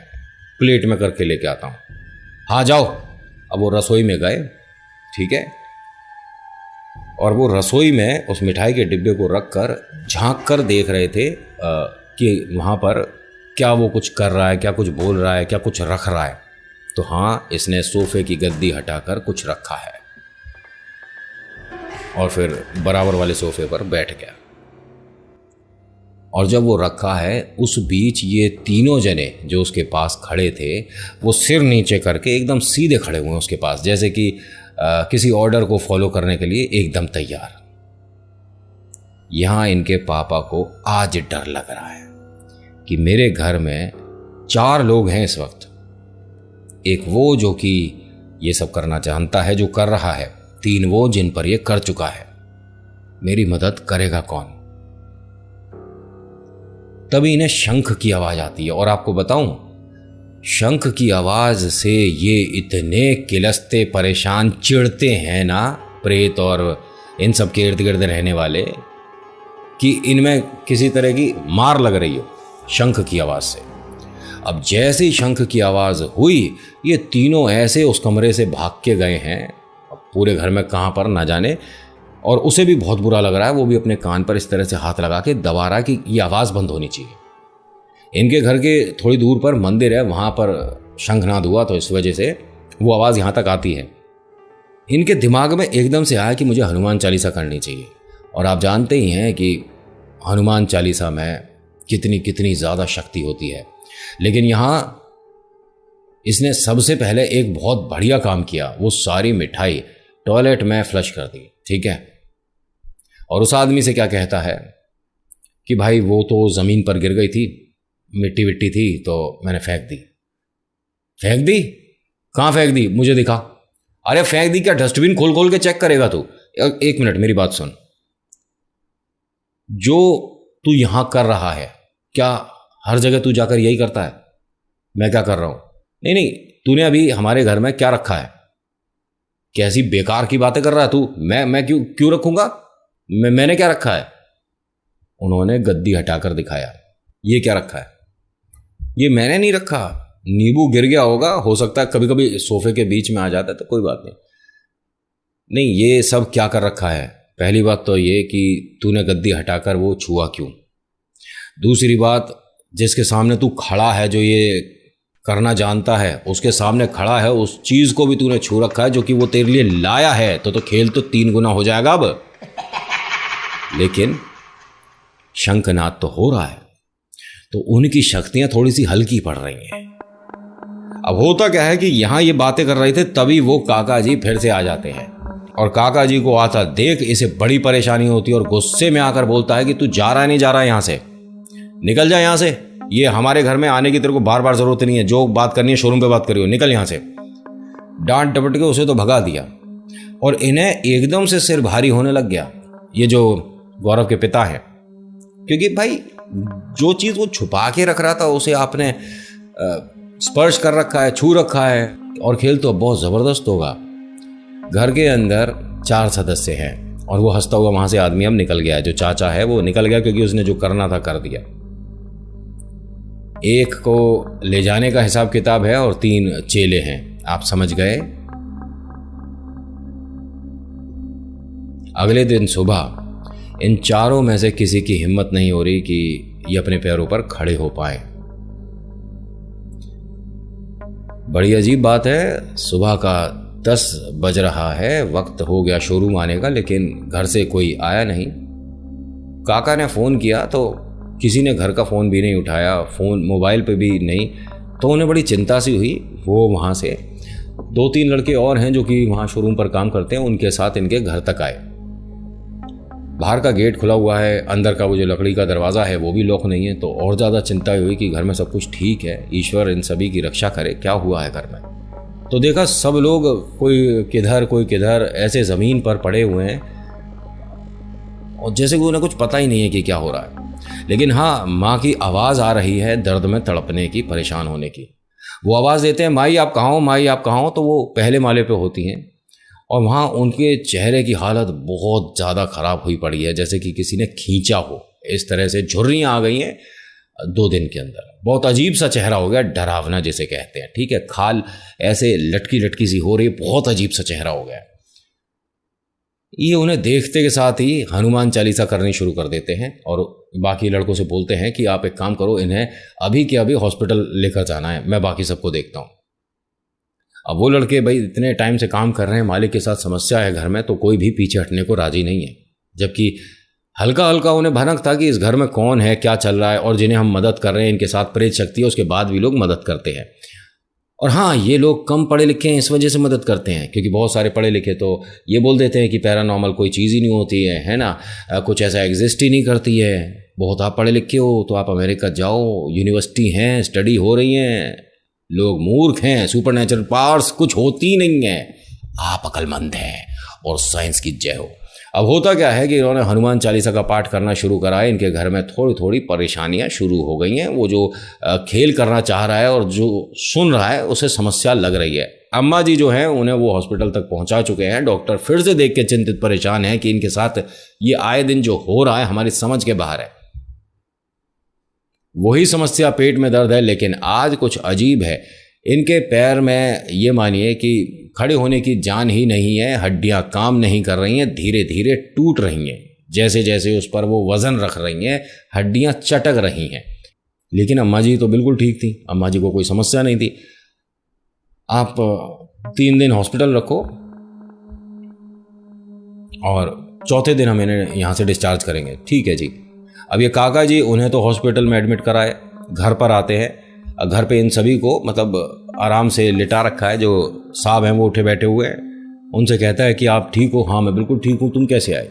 प्लेट में करके लेके आता हूं। हाँ जाओ। अब वो रसोई में गए, ठीक है, और वो रसोई में उस मिठाई के डिब्बे को रख कर झांक कर देख रहे थे कि वहाँ पर क्या वो कुछ कर रहा है, क्या कुछ बोल रहा है, क्या कुछ रख रहा है। तो हाँ, इसने सोफे की गद्दी हटाकर कुछ रखा है और फिर बराबर वाले सोफे पर बैठ गया। और जब वो रखा है, उस बीच ये तीनों जने जो उसके पास खड़े थे वो सिर नीचे करके एकदम सीधे खड़े हुए हैं उसके पास, जैसे कि किसी ऑर्डर को फॉलो करने के लिए एकदम तैयार। यहां इनके पापा को आज डर लग रहा है कि मेरे घर में 4 लोग हैं इस वक्त। एक वो जो कि ये सब करना जानता है, जो कर रहा है, 3 वो जिन पर ये कर चुका है। मेरी मदद करेगा कौन? तभी इन्हें शंख की आवाज आती है। और आपको बताऊं, शंख की आवाज से ये इतने किलसते परेशान चिढ़ते हैं ना, प्रेत और इन सब के इर्द गिर्द रहने वाले, कि इनमें किसी तरह की मार लग रही हो शंख की आवाज से। अब जैसे ही शंख की आवाज हुई, ये तीनों ऐसे उस कमरे से भाग के गए हैं, अब पूरे घर में कहां पर ना जाने। और उसे भी बहुत बुरा लग रहा है, वो भी अपने कान पर इस तरह से हाथ लगा के दबा रहा है कि ये आवाज़ बंद होनी चाहिए। इनके घर के थोड़ी दूर पर मंदिर है, वहाँ पर शंखनाद हुआ तो इस वजह से वो आवाज़ यहाँ तक आती है। इनके दिमाग में एकदम से आया कि मुझे हनुमान चालीसा करनी चाहिए। और आप जानते ही हैं कि हनुमान चालीसा में कितनी कितनी ज़्यादा शक्ति होती है। लेकिन यहाँ इसने सबसे पहले एक बहुत बढ़िया काम किया, वो सारी मिठाई टॉयलेट में फ्लश कर दी, ठीक है। और उस आदमी से क्या कहता है कि भाई वो तो ज़मीन पर गिर गई थी, मिट्टी विट्टी थी तो मैंने फेंक दी। फेंक दी? कहाँ फेंक दी? मुझे दिखा। अरे फेंक दी क्या? डस्टबिन खोल खोल के चेक करेगा तू? एक मिनट मेरी बात सुन। जो तू यहां कर रहा है, क्या हर जगह तू जाकर यही करता है? मैं क्या कर रहा हूं? नहीं नहीं, तूने अभी हमारे घर में क्या रखा है? कैसी बेकार की बातें कर रहा है तू? मैं क्यों रखूंगा? मैंने क्या रखा है? उन्होंने गद्दी हटाकर दिखाया। ये क्या रखा है? ये मैंने नहीं रखा, नींबू गिर गया होगा, हो सकता है कभी कभी सोफे के बीच में आ जाता है तो कोई बात नहीं। नहीं, ये सब क्या कर रखा है? पहली बात तो ये कि तूने गद्दी हटाकर वो छुआ क्यों? दूसरी बात, जिसके सामने तू खड़ा है, जो ये करना जानता है, उसके सामने खड़ा है, उस चीज को भी तूने छू रखा है जो कि वो तेरे लिए लाया है, तो खेल तो 3 गुना हो जाएगा अब। लेकिन शंखनाद तो हो रहा है, तो उनकी शक्तियां थोड़ी सी हल्की पड़ रही हैं। अब होता क्या है कि यहां ये बातें कर रहे थे, तभी वो काका जी फिर से आ जाते हैं। और काका जी को आता देख इसे बड़ी परेशानी होती है और गुस्से में आकर बोलता है कि तू जा रहा है, नहीं जा रहा है, यहां से निकल जा, यहां से। ये हमारे घर में आने की तेरे को बार बार जरूरत नहीं है, जो बात करनी है शोरूम पे बात करियो, निकल यहां से। डांट डपट के उसे तो भगा दिया। और इन्हें एकदम से सिर भारी होने लग गया, ये जो गौरव के पिता हैं, क्योंकि भाई जो चीज वो छुपा के रख रहा था उसे आपने स्पर्श कर रखा है, छू रखा है, और खेल तो बहुत जबरदस्त होगा। घर के अंदर 4 सदस्य हैं और वो हंसता हुआ वहां से आदमी अब निकल गया। जो चाचा है वो निकल गया क्योंकि उसने जो करना था कर दिया। एक को ले जाने का हिसाब किताब है और 3 चेले हैं, आप समझ गए। अगले दिन सुबह इन चारों में से किसी की हिम्मत नहीं हो रही कि ये अपने पैरों पर खड़े हो पाए। बड़ी अजीब बात है, सुबह का 10 बज रहा है, वक्त हो गया शोरूम आने का, लेकिन घर से कोई आया नहीं। काका ने फ़ोन किया तो किसी ने घर का फ़ोन भी नहीं उठाया, फ़ोन मोबाइल पे भी नहीं। तो उन्हें बड़ी चिंता सी हुई। वो वहाँ से 2-3 लड़के और हैं जो कि वहाँ शोरूम पर काम करते हैं, उनके साथ इनके घर तक आए। बाहर का गेट खुला हुआ है, अंदर का वो जो लकड़ी का दरवाज़ा है वो भी लॉक नहीं है। तो और ज़्यादा चिंता हुई कि घर में सब कुछ ठीक है, ईश्वर इन सभी की रक्षा करे, क्या हुआ है घर में। तो देखा सब लोग कोई किधर ऐसे ज़मीन पर पड़े हुए हैं और जैसे कि उन्हें कुछ पता ही नहीं है कि क्या हो रहा है। लेकिन हाँ, माँ की आवाज़ आ रही है, दर्द में तड़पने की, परेशान होने की। वो आवाज़ देते हैं, माई आप कहाँ हो, माई आप कहाँ हो। तो वो पहले माले पे होती हैं और वहाँ उनके चेहरे की हालत बहुत ज़्यादा ख़राब हुई पड़ी है, जैसे कि किसी ने खींचा हो। इस तरह से झुर्रियाँ आ गई हैं 2 दिन के अंदर। बहुत अजीब सा चेहरा हो गया, डरावना जिसे कहते हैं, ठीक है। खाल ऐसे लटकी लटकी सी हो रही, बहुत अजीब सा चेहरा हो गया। ये उन्हें देखते के साथ ही हनुमान चालीसा करनी शुरू कर देते हैं और बाकी लड़कों से बोलते हैं कि आप एक काम करो, इन्हें अभी के अभी हॉस्पिटल लेकर जाना है, मैं बाकी सबको देखता हूँ। अब वो लड़के भाई इतने टाइम से काम कर रहे हैं, मालिक के साथ समस्या है घर में, तो कोई भी पीछे हटने को राजी नहीं है। जबकि हल्का हल्का उन्हें भनक था कि इस घर में कौन है, क्या चल रहा है, और जिन्हें हम मदद कर रहे हैं इनके साथ प्रेत शक्ति है, उसके बाद भी लोग मदद करते हैं। और हाँ, ये लोग कम पढ़े लिखे हैं, इस वजह से मदद करते हैं, क्योंकि बहुत सारे पढ़े लिखे तो ये बोल देते हैं कि पैरानॉर्मल कोई चीज़ ही नहीं होती है ना, कुछ ऐसा एग्जिस्ट ही नहीं करती है। बहुत आप पढ़े लिखे हो तो आप अमेरिका जाओ, यूनिवर्सिटी हैं, स्टडी हो रही हैं। लोग मूर्ख हैं, सुपर नेचुरल पावर्स कुछ होती नहीं है, आप अक्लमंद हैं और साइंस की जय हो। अब होता क्या है कि इन्होंने हनुमान चालीसा का पाठ करना शुरू करा है, इनके घर में थोड़ी थोड़ी परेशानियां शुरू हो गई हैं। वो जो खेल करना चाह रहा है और जो सुन रहा है उसे समस्या लग रही है। अम्मा जी जो हैं उन्हें वो हॉस्पिटल तक पहुंचा चुके हैं। डॉक्टर फिर से देख के चिंतित परेशान हैं कि इनके साथ ये आए दिन जो हो रहा है हमारी समझ के बाहर है। वही समस्या, पेट में दर्द है, लेकिन आज कुछ अजीब है। इनके पैर में ये मानिए कि खड़े होने की जान ही नहीं है, हड्डियां काम नहीं कर रही हैं, धीरे धीरे टूट रही हैं। जैसे जैसे उस पर वो वजन रख रही हैं, हड्डियां चटक रही हैं। लेकिन अम्मा जी तो बिल्कुल ठीक थी, अम्मा जी को कोई समस्या नहीं थी। आप 3 दिन हॉस्पिटल रखो और चौथे दिन हम इन्हें यहाँ से डिस्चार्ज करेंगे। ठीक है जी। अब ये काका जी, उन्हें तो हॉस्पिटल में एडमिट कराए, घर पर आते हैं। घर पे इन सभी को मतलब आराम से लिटा रखा है। जो साहब हैं वो उठे बैठे हुए हैं। उनसे कहता है कि आप ठीक हो? हाँ मैं बिल्कुल ठीक हूँ, तुम कैसे आए?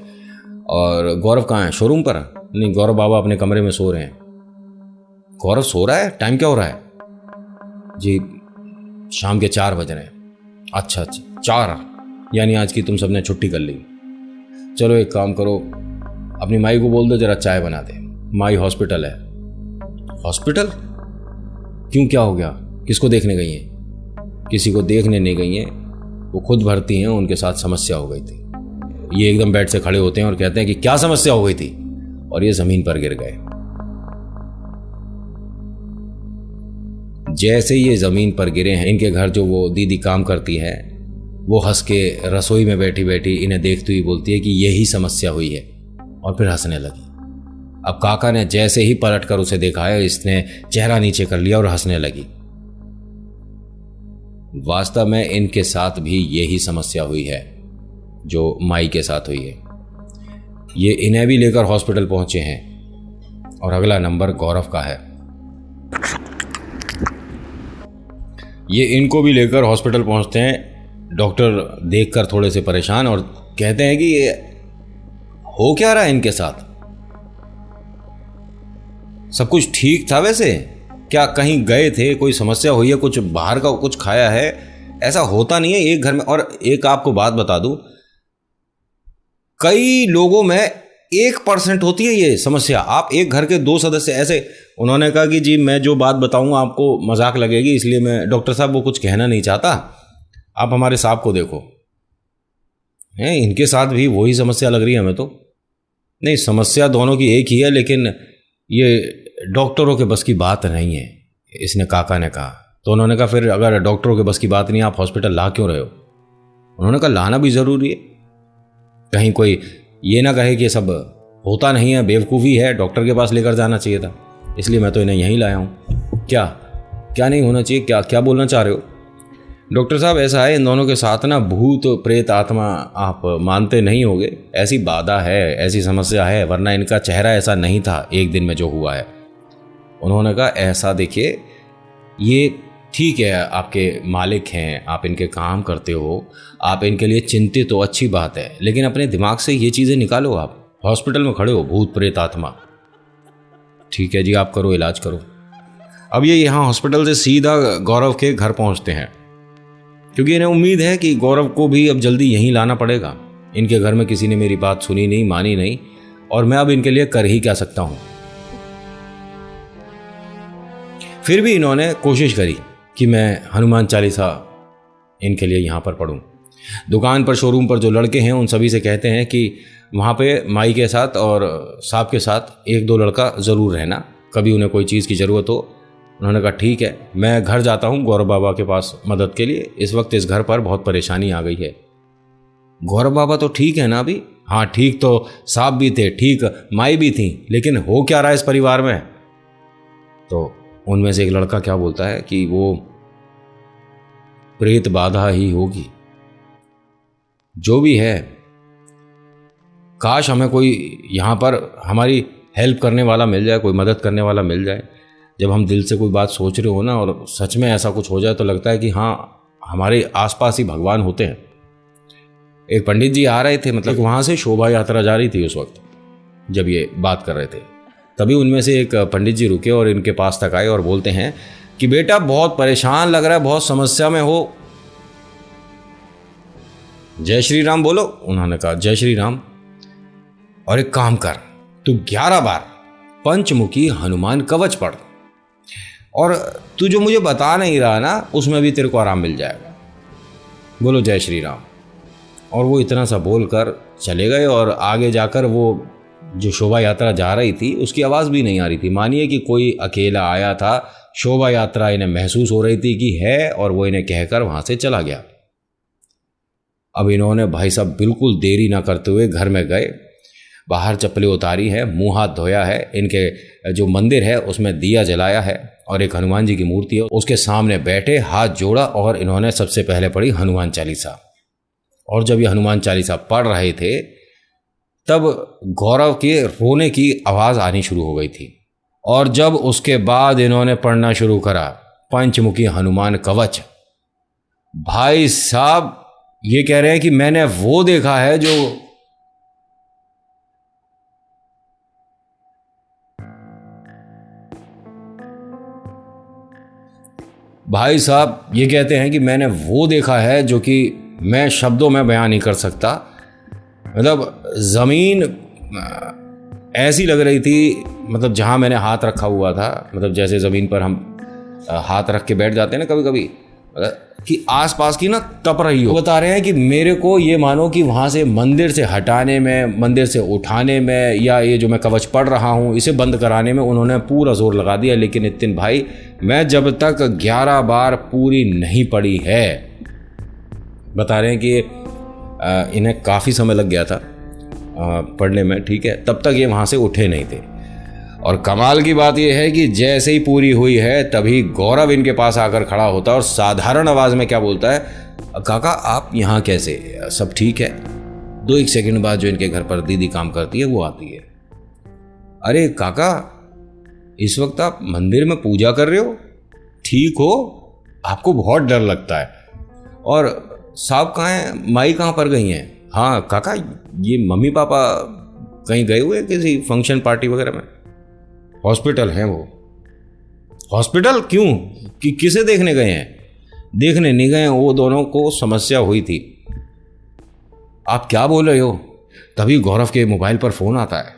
और गौरव कहाँ है? शोरूम पर? नहीं, गौरव बाबा अपने कमरे में सो रहे हैं। गौरव सो रहा है? टाइम क्या हो रहा है? जी शाम के 4 बज रहे हैं। अच्छा 4, यानी आज की तुम सबने छुट्टी कर ली। चलो एक काम करो, अपनी माई को बोल दो जरा चाय बना दे, माई हॉस्पिटल है। हॉस्पिटल? क्यों, क्या हो गया? किसको देखने गई हैं? किसी को देखने नहीं गई हैं, वो खुद भर्ती हैं, उनके साथ समस्या हो गई थी। ये एकदम बेड से खड़े होते हैं और कहते हैं कि क्या समस्या हो गई थी, और ये जमीन पर गिर गए। जैसे ये जमीन पर गिरे हैं, इनके घर जो वो दीदी काम करती है वो हंस के रसोई में बैठी बैठी इन्हें देखती हुई बोलती है कि यही समस्या हुई है, और फिर हंसने लगी। अब काका ने जैसे ही पलट कर उसे देखा है, इसने चेहरा नीचे कर लिया और हंसने लगी। वास्तव में इनके साथ भी यही समस्या हुई है जो माई के साथ हुई है। ये इन्हें भी लेकर हॉस्पिटल पहुंचे हैं और अगला नंबर गौरव का है। ये इनको भी लेकर हॉस्पिटल पहुंचते हैं। डॉक्टर देखकर थोड़े से परेशान और कहते हैं कि ये हो क्या रहा है इनके साथ? सब कुछ ठीक था वैसे? क्या कहीं गए थे, कोई समस्या हुई है, कुछ बाहर का कुछ खाया है? ऐसा होता नहीं है एक घर में। और एक आपको बात बता दूं, कई लोगों में 1% होती है ये समस्या। आप एक घर के 2 सदस्य ऐसे, उन्होंने कहा कि जी मैं जो बात बताऊंगा आपको मजाक लगेगी, इसलिए मैं, डॉक्टर साहब वो कुछ कहना नहीं चाहता, आप हमारे साहब को देखो। हैं, इनके साथ भी वही समस्या लग रही है हमें तो। नहीं, समस्या दोनों की एक ही है, लेकिन ये डॉक्टरों के बस की बात नहीं है, इसने काका ने कहा। तो उन्होंने कहा फिर अगर डॉक्टरों के बस की बात नहीं, आप हॉस्पिटल ला क्यों रहे हो? उन्होंने कहा लाना भी ज़रूरी है, कहीं कोई ये ना कहे कि सब होता नहीं है, बेवकूफ़ी है, डॉक्टर के पास लेकर जाना चाहिए था, इसलिए मैं तो इन्हें यहीं लाया हूँ। क्या क्या नहीं होना चाहिए? क्या क्या बोलना चाह रहे हो? डॉक्टर साहब ऐसा है, इन दोनों के साथ ना भूत प्रेत आत्मा आप मानते नहीं होगे, ऐसी बाधा है, ऐसी समस्या है, वरना इनका चेहरा ऐसा नहीं था एक दिन में जो हुआ है। उन्होंने कहा ऐसा देखिए, ये ठीक है आपके मालिक हैं, आप इनके काम करते हो, आप इनके लिए चिंतित हो, अच्छी बात है, लेकिन अपने दिमाग से ये चीज़ें निकालो। आप हॉस्पिटल में खड़े हो, भूत प्रेत आत्मा, ठीक है जी आप करो, इलाज करो। अब ये यहाँ हॉस्पिटल से सीधा गौरव के घर पहुँचते हैं, क्योंकि इन्हें उम्मीद है कि गौरव को भी अब जल्दी यहीं लाना पड़ेगा। इनके घर में किसी ने मेरी बात सुनी नहीं, मानी नहीं, और मैं अब इनके लिए कर ही क्या सकता हूँ। फिर भी इन्होंने कोशिश करी कि मैं हनुमान चालीसा इनके लिए यहाँ पर पढ़ूँ। दुकान पर, शोरूम पर जो लड़के हैं उन सभी से कहते हैं कि वहाँ पे माई के साथ और साहब के साथ एक दो लड़का ज़रूर रहना, कभी उन्हें कोई चीज़ की ज़रूरत हो। उन्होंने कहा ठीक है, मैं घर जाता हूँ गौरव बाबा के पास मदद के लिए, इस वक्त इस घर पर बहुत परेशानी आ गई है। गौरव बाबा तो ठीक है ना अभी? हाँ ठीक तो साहब भी थे, ठीक माई भी थी, लेकिन हो क्या रहा है इस परिवार में? तो उनमें से एक लड़का क्या बोलता है कि वो प्रेत बाधा ही होगी, जो भी है। काश हमें कोई यहाँ पर हमारी हेल्प करने वाला मिल जाए, कोई मदद करने वाला मिल जाए। जब हम दिल से कोई बात सोच रहे हो ना और सच में ऐसा कुछ हो जाए तो लगता है कि हाँ हमारे आसपास ही भगवान होते हैं। एक पंडित जी आ रहे थे, मतलब वहाँ से शोभा यात्रा जा रही थी उस वक्त जब ये बात कर रहे थे, तभी उनमें से एक पंडित जी रुके और इनके पास तक आए और बोलते हैं कि बेटा बहुत परेशान लग रहा है, बहुत समस्या में हो। जय श्री राम बोलो। उन्होंने कहा जय श्री राम, और एक काम कर, तू 11 बार पंचमुखी हनुमान कवच पढ़, और तू जो मुझे बता नहीं रहा ना उसमें भी तेरे को आराम मिल जाएगा। बोलो जय श्री राम। और वो इतना सा बोलकर चले गए, और आगे जाकर वो जो शोभा यात्रा जा रही थी उसकी आवाज़ भी नहीं आ रही थी। मानिए कि कोई अकेला आया था, शोभा यात्रा इन्हें महसूस हो रही थी कि है, और वो इन्हें कहकर वहाँ से चला गया। अब इन्होंने भाई साहब बिल्कुल देरी ना करते हुए घर में गए, बाहर चप्पलें उतारी है, मुंह हाथ धोया है, इनके जो मंदिर है उसमें दिया जलाया है, और एक हनुमान जी की मूर्ति है उसके सामने बैठे, हाथ जोड़ा, और इन्होंने सबसे पहले पढ़ी हनुमान चालीसा। और जब ये हनुमान चालीसा पढ़ रहे थे तब गौरव के रोने की आवाज़ आनी शुरू हो गई थी, और जब उसके बाद इन्होंने पढ़ना शुरू करा पंचमुखी हनुमान कवच, भाई साहब ये कह रहे हैं कि मैंने वो देखा है जो भाई साहब ये कहते हैं कि मैंने वो देखा है जो कि मैं शब्दों में बयान नहीं कर सकता। मतलब ज़मीन ऐसी लग रही थी, मतलब जहाँ मैंने हाथ रखा हुआ था, मतलब जैसे ज़मीन पर हम हाथ रख के बैठ जाते हैं ना कभी कभी, कि आसपास की ना तप रही हो। बता रहे हैं कि मेरे को ये मानो कि वहाँ से मंदिर से हटाने में, मंदिर से उठाने में, या ये जो मैं कवच पढ़ रहा हूँ इसे बंद कराने में उन्होंने पूरा जोर लगा दिया। लेकिन नितिन भाई मैं जब तक 11 बार पूरी नहीं पढ़ी है, बता रहे हैं कि इन्हें काफ़ी समय लग गया था पढ़ने में, ठीक है, तब तक ये वहाँ से उठे नहीं थे। और कमाल की बात यह है कि जैसे ही पूरी हुई है तभी गौरव इनके पास आकर खड़ा होता है और साधारण आवाज़ में क्या बोलता है, काका आप यहाँ कैसे, सब ठीक है। 2-1 सेकंड बाद जो इनके घर पर दीदी काम करती है वो आती है। अरे काका इस वक्त आप मंदिर में पूजा कर रहे हो, ठीक हो? आपको बहुत डर लगता है। और साहब कहाँ हैं, माई कहाँ पर गई हैं? हाँ काका ये मम्मी पापा कहीं गए हुए किसी फंक्शन पार्टी वगैरह में, हॉस्पिटल हैं वो। हॉस्पिटल क्यों, कि किसे देखने गए हैं? देखने नहीं गए, वो दोनों को समस्या हुई थी। आप क्या बोल रहे हो? तभी गौरव के मोबाइल पर फोन आता है।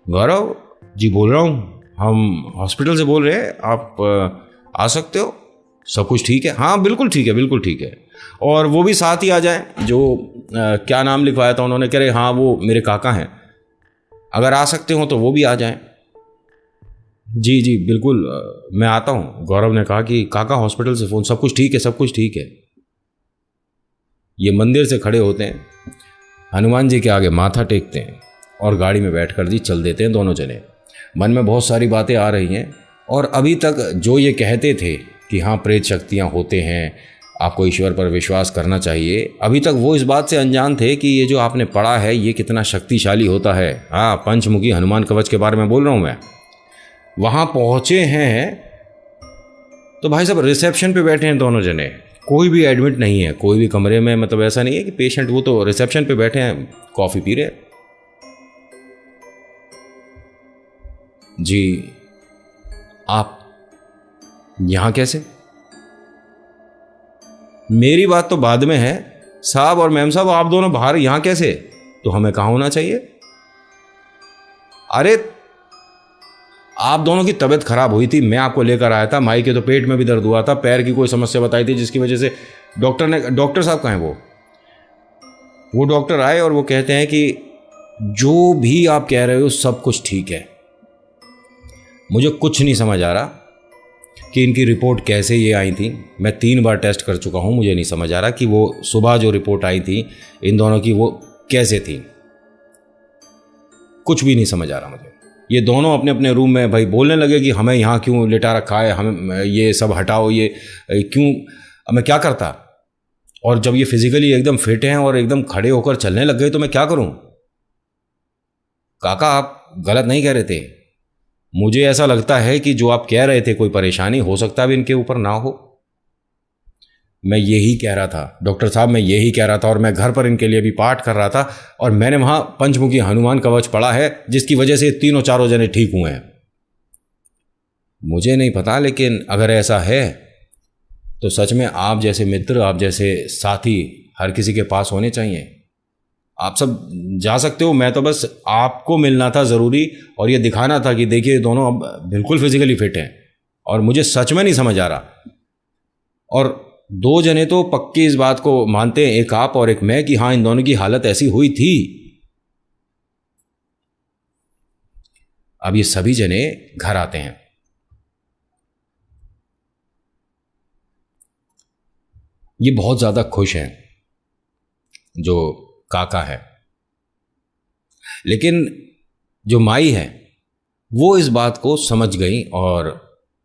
गौरव जी बोल रहा हूँ, हम हॉस्पिटल से बोल रहे हैं, आप आ सकते हो? सब कुछ ठीक है? हाँ बिल्कुल ठीक है, बिल्कुल ठीक है। और वो भी साथ ही आ जाए जो क्या नाम लिखवाया था उन्होंने, कह रहे हाँ वो मेरे काका हैं, अगर आ सकते हो तो वो भी आ जाएं। जी जी बिल्कुल मैं आता हूँ। गौरव ने कहा कि काका हॉस्पिटल से फ़ोन, सब कुछ ठीक है, सब कुछ ठीक है। ये मंदिर से खड़े होते हैं, हनुमान जी के आगे माथा टेकते हैं और गाड़ी में बैठकर जी चल देते हैं दोनों जने। मन में बहुत सारी बातें आ रही हैं, और अभी तक जो ये कहते थे कि हाँ प्रेत शक्तियाँ होते हैं, आपको ईश्वर पर विश्वास करना चाहिए, अभी तक वो इस बात से अनजान थे कि ये जो आपने पढ़ा है ये कितना शक्तिशाली होता है। हाँ, पंचमुखी हनुमान कवच के बारे में बोल रहा हूँ मैं। वहाँ पहुँचे हैं तो भाई साहब रिसेप्शन पे बैठे हैं दोनों जने, कोई भी एडमिट नहीं है, कोई भी कमरे में, मतलब ऐसा नहीं है कि पेशेंट, वो तो रिसेप्शन पे बैठे हैं, कॉफ़ी पी रहे हैं। जी आप यहाँ कैसे? मेरी बात तो बाद में है साहब, और मैम साहब आप दोनों बाहर, यहाँ कैसे? तो हमें कहाँ होना चाहिए? अरे आप दोनों की तबीयत खराब हुई थी, मैं आपको लेकर आया था, माई के तो पेट में भी दर्द हुआ था, पैर की कोई समस्या बताई थी जिसकी वजह से डॉक्टर साहब कहाँ हैं? वो डॉक्टर आए और वो कहते हैं कि जो भी आप कह रहे हो सब कुछ ठीक है। मुझे कुछ नहीं समझ आ रहा कि इनकी रिपोर्ट कैसे ये आई थी। मैं 3 बार टेस्ट कर चुका हूँ, मुझे नहीं समझ आ रहा कि वो सुबह जो रिपोर्ट आई थी इन दोनों की वो कैसे थी, कुछ भी नहीं समझ आ रहा मुझे। ये दोनों अपने अपने रूम में भाई बोलने लगे कि हमें यहाँ क्यों लिटा रखा है, हमें ये सब हटाओ, ये क्यों, मैं क्या करता? और जब ये फिजिकली एकदम फिट हैं और एकदम खड़े होकर चलने लग गए तो मैं क्या करूँ? काका आप गलत नहीं कह रहे थे, मुझे ऐसा लगता है कि जो आप कह रहे थे कोई परेशानी हो सकता भी इनके ऊपर ना हो। मैं यही कह रहा था डॉक्टर साहब, मैं यही कह रहा था, और मैं घर पर इनके लिए भी पाठ कर रहा था, और मैंने वहाँ पंचमुखी हनुमान कवच पढ़ा है जिसकी वजह से तीनों चारों जने ठीक हुए हैं। मुझे नहीं पता, लेकिन अगर ऐसा है तो सच में आप जैसे मित्र, आप जैसे साथी हर किसी के पास होने चाहिए। आप सब जा सकते हो, मैं तो बस आपको मिलना था ज़रूरी, और ये दिखाना था कि देखिए दोनों अब बिल्कुल फिजिकली फिट हैं, और मुझे सच में नहीं समझ आ रहा। और 2 जने तो पक्की इस बात को मानते हैं, एक आप और एक मैं, कि हाँ इन दोनों की हालत ऐसी हुई थी। अब ये सभी जने घर आते हैं। ये बहुत ज़्यादा खुश हैं जो काका है, लेकिन जो माई है वो इस बात को समझ गई और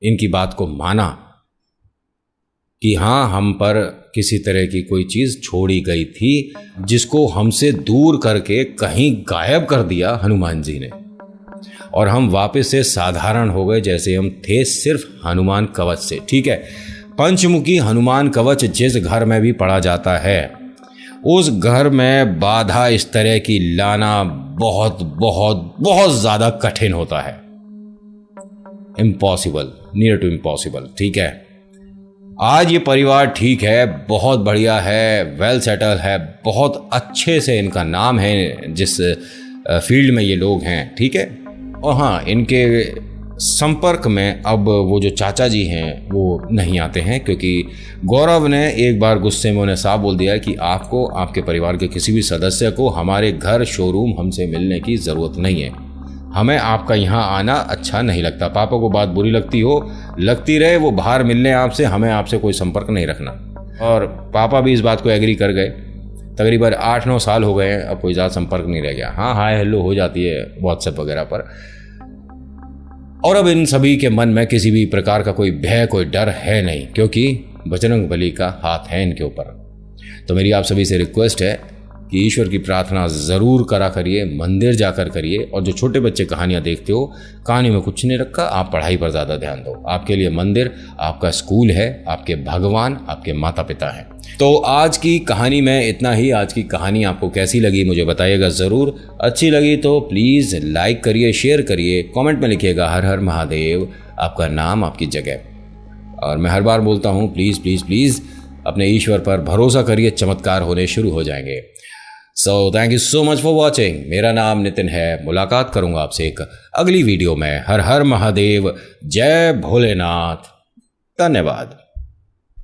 इनकी बात को माना कि हाँ हम पर किसी तरह की कोई चीज़ छोड़ी गई थी जिसको हमसे दूर करके कहीं गायब कर दिया हनुमान जी ने, और हम वापस से साधारण हो गए जैसे हम थे, सिर्फ हनुमान कवच से। ठीक है, पंचमुखी हनुमान कवच जिस घर में भी पढ़ा जाता है उस घर में बाधा इस तरह की लाना बहुत बहुत बहुत ज़्यादा कठिन होता है, इम्पॉसिबल, नियर टू इम्पॉसिबल। ठीक है, आज ये परिवार ठीक है, बहुत बढ़िया है, वेल सेटल है, बहुत अच्छे से इनका नाम है जिस फील्ड में ये लोग हैं। ठीक है, और हाँ इनके संपर्क में अब वो जो चाचा जी हैं वो नहीं आते हैं, क्योंकि गौरव ने एक बार गुस्से में उन्हें साफ बोल दिया कि आपको, आपके परिवार के किसी भी सदस्य को हमारे घर शोरूम हमसे मिलने की ज़रूरत नहीं है, हमें आपका यहाँ आना अच्छा नहीं लगता। पापा को बात बुरी लगती हो, लगती रहे, वो बाहर मिलने आपसे, हमें आपसे कोई संपर्क नहीं रखना। और पापा भी इस बात को एग्री कर गए। तकरीबन 8-9 साल हो गए हैं, अब कोई ज़्यादा संपर्क नहीं रह गया। हाँ हाय हेलो हो जाती है व्हाट्सएप वगैरह पर, और अब इन सभी के मन में किसी भी प्रकार का कोई भय, कोई डर है नहीं, क्योंकि बजरंगबली का हाथ है इनके ऊपर। तो मेरी आप सभी से रिक्वेस्ट है कि ईश्वर की प्रार्थना ज़रूर करा करिए, मंदिर जाकर करिए, और जो छोटे बच्चे कहानियाँ देखते हो, कहानी में कुछ नहीं रखा, आप पढ़ाई पर ज़्यादा ध्यान दो। आपके लिए मंदिर आपका स्कूल है, आपके भगवान आपके माता पिता हैं। तो आज की कहानी में इतना ही। आज की कहानी आपको कैसी लगी मुझे बताइएगा ज़रूर। अच्छी लगी तो प्लीज़ लाइक करिए, शेयर करिए, कमेंट में लिखिएगा हर हर महादेव, आपका नाम आपकी जगह। और मैं हर बार बोलता हूँ प्लीज़ प्लीज़ प्लीज़ अपने ईश्वर पर भरोसा करिए, चमत्कार होने शुरू हो जाएंगे। So thank you so much for watching. मेरा नाम नितिन है, मुलाकात करूंगा आपसे एक अगली वीडियो में। हर हर महादेव, जय भोलेनाथ, धन्यवाद।